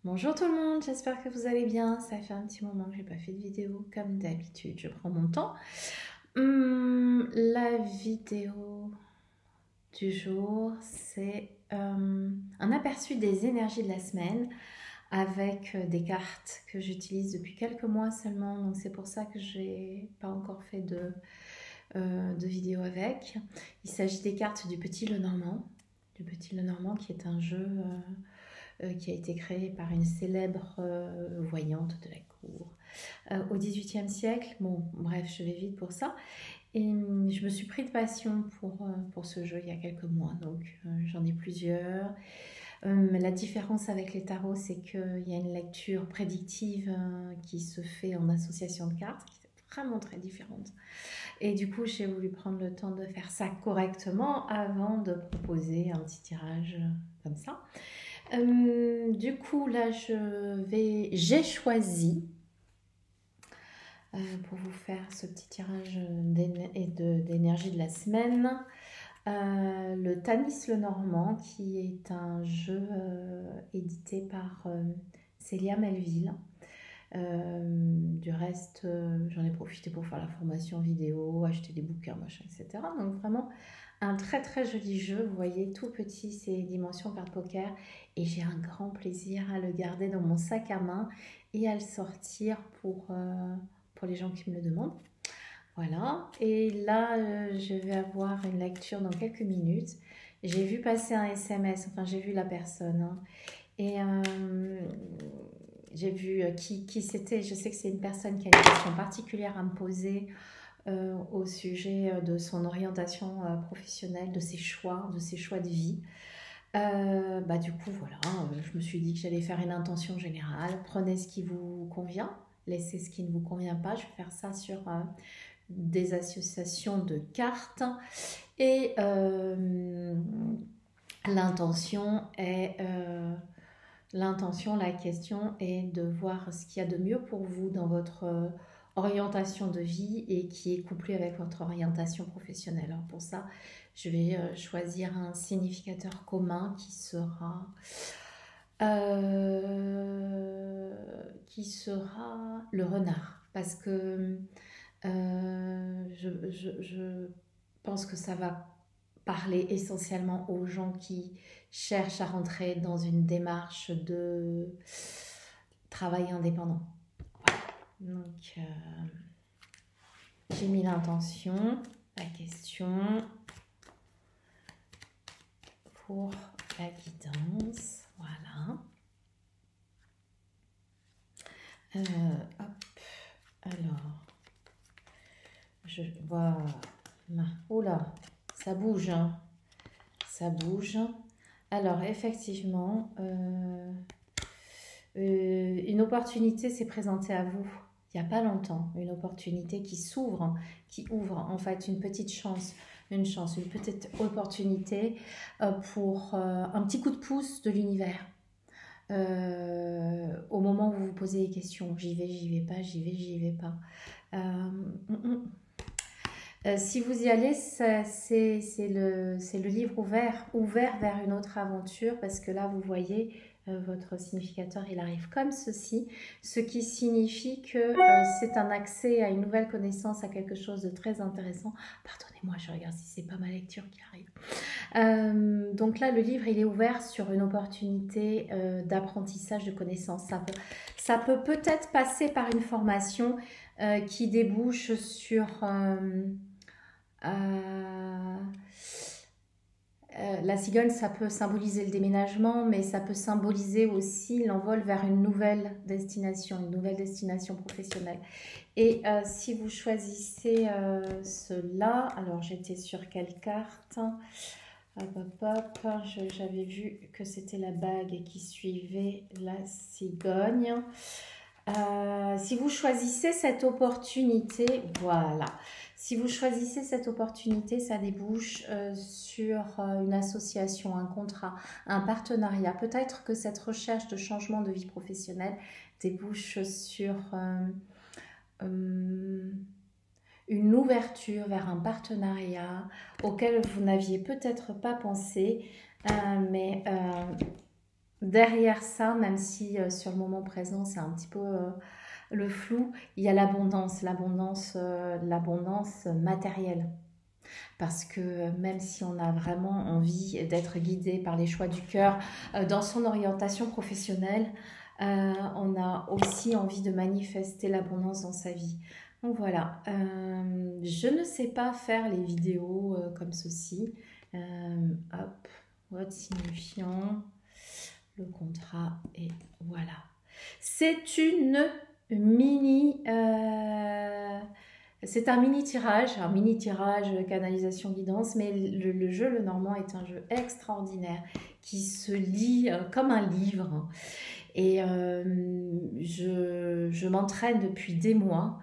Bonjour tout le monde, j'espère que vous allez bien. Ça fait un petit moment que j'ai pas fait de vidéo comme d'habitude, je prends mon temps. La vidéo du jour, c'est un aperçu des énergies de la semaine avec des cartes que j'utilise depuis quelques mois seulement, donc c'est pour ça que j'ai pas encore fait de vidéo avec. Il s'agit des cartes du Petit Lenormand, qui est un jeu qui a été créé par une célèbre voyante de la cour au XVIIIe siècle. Bon, bref, je vais vite pour ça. Et je me suis pris de passion pour ce jeu il y a quelques mois, donc j'en ai plusieurs. La différence avec les tarots, c'est qu'il y a une lecture prédictive qui se fait en association de cartes, qui est vraiment très différente. Et du coup, j'ai voulu prendre le temps de faire ça correctement avant de proposer un petit tirage comme ça. Du coup, là, j'ai choisi pour vous faire ce petit tirage d'énergie de la semaine, le Tanis Lenormand, qui est un jeu édité par Célia Melville. Du reste, j'en ai profité pour faire la formation vidéo, acheter des bouquins, machin, etc. Donc vraiment un très très joli jeu. Vous voyez, tout petit, c'est dimension carte poker, et j'ai un grand plaisir à le garder dans mon sac à main et à le sortir pour les gens qui me le demandent. Voilà, et là je vais avoir une lecture dans quelques minutes. J'ai vu passer un SMS, enfin j'ai vu la personne, hein, et j'ai vu qui c'était. Je sais que c'est une personne qui a une question particulière à me poser au sujet de son orientation professionnelle, de ses choix de vie. Du coup, voilà, je me suis dit que j'allais faire une intention générale. Prenez ce qui vous convient, laissez ce qui ne vous convient pas. Je vais faire ça sur des associations de cartes. Et l'intention, la question est de voir ce qu'il y a de mieux pour vous dans votre orientation de vie et qui est couplé avec votre orientation professionnelle. Alors pour ça, je vais choisir un significateur commun qui sera le renard. Parce que je pense que ça va parler essentiellement aux gens qui cherchent à rentrer dans une démarche de travail indépendant. Voilà. Donc, j'ai mis l'intention, la question pour la guidance. Voilà. Hop. Alors, je vois. Oula, ça bouge, hein. Ça bouge. Alors, effectivement, une opportunité s'est présentée à vous il n'y a pas longtemps. Une opportunité qui s'ouvre, qui ouvre en fait une petite chance, une petite opportunité pour un petit coup de pouce de l'univers. Au moment où vous vous posez des questions, j'y vais pas, j'y vais pas. Si vous y allez, c'est le livre ouvert vers une autre aventure, parce que là, vous voyez, votre significateur, il arrive comme ceci, ce qui signifie que c'est un accès à une nouvelle connaissance, à quelque chose de très intéressant. Pardonnez-moi, je regarde si c'est pas ma lecture qui arrive. Donc là, le livre, il est ouvert sur une opportunité d'apprentissage de connaissances. Ça peut peut-être passer par une formation qui débouche sur... la cigogne, ça peut symboliser le déménagement, mais ça peut symboliser aussi l'envol vers une nouvelle destination professionnelle. Et si vous choisissez cela, alors j'étais sur quelle carte? J'avais vu que c'était la bague qui suivait la cigogne. Si vous choisissez cette opportunité, voilà. Si vous choisissez cette opportunité, ça débouche sur une association, un contrat, un partenariat. Peut-être que cette recherche de changement de vie professionnelle débouche sur une ouverture vers un partenariat auquel vous n'aviez peut-être pas pensé, mais derrière ça, même si sur le moment présent, c'est un petit peu le flou, il y a l'abondance matérielle. Parce que même si on a vraiment envie d'être guidé par les choix du cœur dans son orientation professionnelle, on a aussi envie de manifester l'abondance dans sa vie. Donc voilà, je ne sais pas faire les vidéos comme ceci. Hop, what signifiant le contrat et voilà. C'est une mini... c'est un mini tirage canalisation guidance, mais le jeu Le Normand est un jeu extraordinaire qui se lit comme un livre. Et je m'entraîne depuis des mois.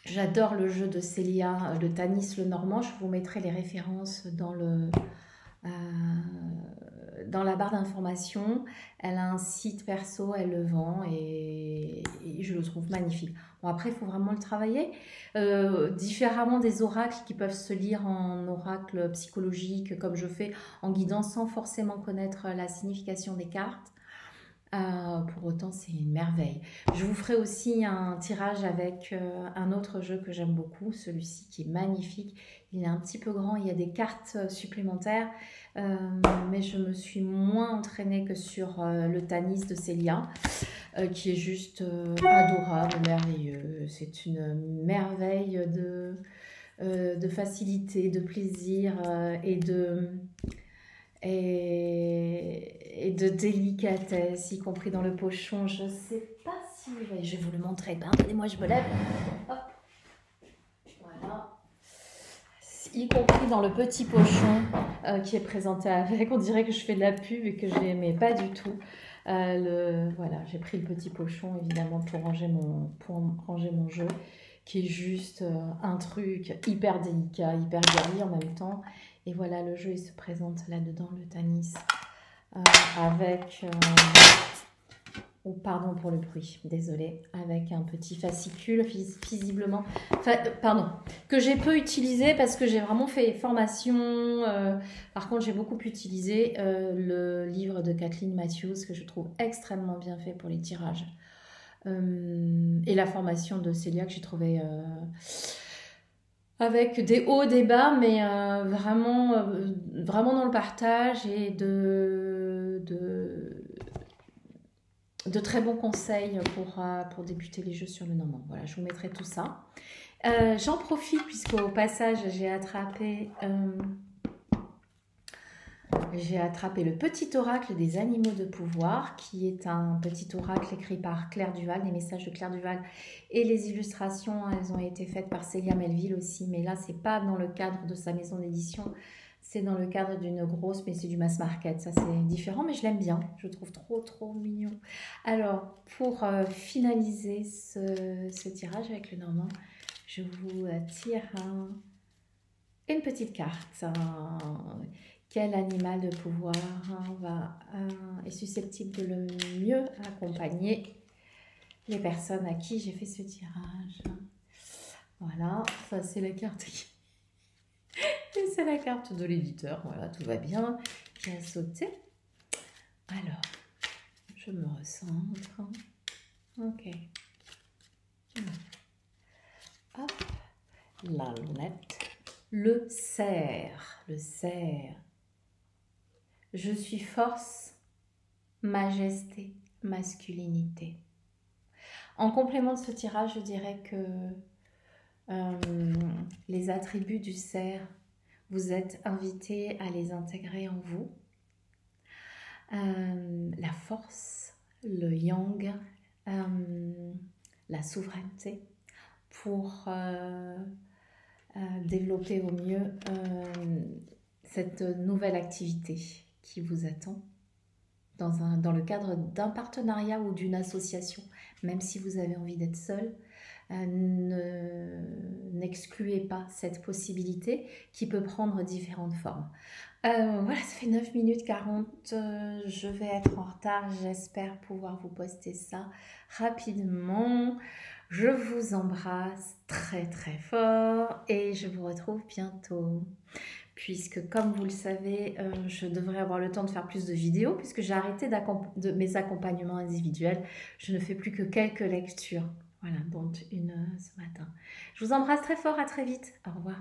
J'adore le jeu de Célia, le Tanis Le Normand. Je vous mettrai les références dans la barre d'information. Elle a un site perso, elle le vend et je le trouve magnifique. Bon, après, il faut vraiment le travailler. Différemment des oracles qui peuvent se lire en oracle psychologique, comme je fais en guidant sans forcément connaître la signification des cartes. Pour autant, c'est une merveille. Je vous ferai aussi un tirage avec un autre jeu que j'aime beaucoup, celui-ci qui est magnifique. Il est un petit peu grand, il y a des cartes supplémentaires, mais je me suis moins entraînée que sur le Tanis de Célia, qui est juste adorable, merveilleux. C'est une merveille de facilité, de plaisir et de délicatesse, y compris dans le pochon. Je ne sais pas si vous voyez, je vais vous le montrer. Attendez-moi, je me lève. Hop. Voilà. Y compris dans le petit pochon qui est présenté avec. On dirait que je fais de la pub et que je n'aimais pas du tout. Voilà, j'ai pris le petit pochon évidemment pour ranger mon jeu, qui est juste un truc hyper délicat, hyper girly en même temps. Et voilà, le jeu il se présente là-dedans, le Tanis, avec, oh pardon pour le bruit, désolée, avec un petit fascicule visiblement, pardon, que j'ai peu utilisé parce que j'ai vraiment fait formation. Par contre, j'ai beaucoup utilisé le livre de Kathleen Matthews que je trouve extrêmement bien fait pour les tirages. Et la formation de Célia que j'ai trouvé avec des hauts, des bas, mais vraiment dans le partage et de très bons conseils pour débuter les jeux sur le Normand. Voilà, je vous mettrai tout ça. J'en profite puisqu'au passage, j'ai attrapé le petit oracle des animaux de pouvoir, qui est un petit oracle écrit par Claire Duval, les messages de Claire Duval, et les illustrations, elles ont été faites par Célia Melville aussi, mais là, c'est pas dans le cadre de sa maison d'édition, c'est dans le cadre d'une grosse, mais c'est du mass market, ça c'est différent, mais je l'aime bien, je le trouve trop mignon. Alors, pour finaliser ce tirage avec le Normand, je vous tire une petite carte. Quel animal de pouvoir est susceptible de le mieux accompagner les personnes à qui j'ai fait ce tirage. Voilà, ça c'est la carte et c'est la carte de l'éditeur. Voilà, tout va bien, qui a sauté. Alors, je me recentre. Ok. Hop, la lunette. Le cerf. Le cerf. Je suis force, majesté, masculinité. En complément de ce tirage, je dirais que les attributs du cerf, vous êtes invités à les intégrer en vous. La force, le yang, la souveraineté, pour développer au mieux cette nouvelle activité qui vous attend dans le cadre d'un partenariat ou d'une association. Même si vous avez envie d'être seul, n'excluez pas cette possibilité qui peut prendre différentes formes. Voilà, ça fait 9 minutes 40, je vais être en retard, j'espère pouvoir vous poster ça rapidement. Je vous embrasse très fort et je vous retrouve bientôt. puisque comme vous le savez, je devrais avoir le temps de faire plus de vidéos, puisque j'ai arrêté de mes accompagnements individuels. Je ne fais plus que quelques lectures. Voilà, dont une ce matin. Je vous embrasse très fort, à très vite. Au revoir.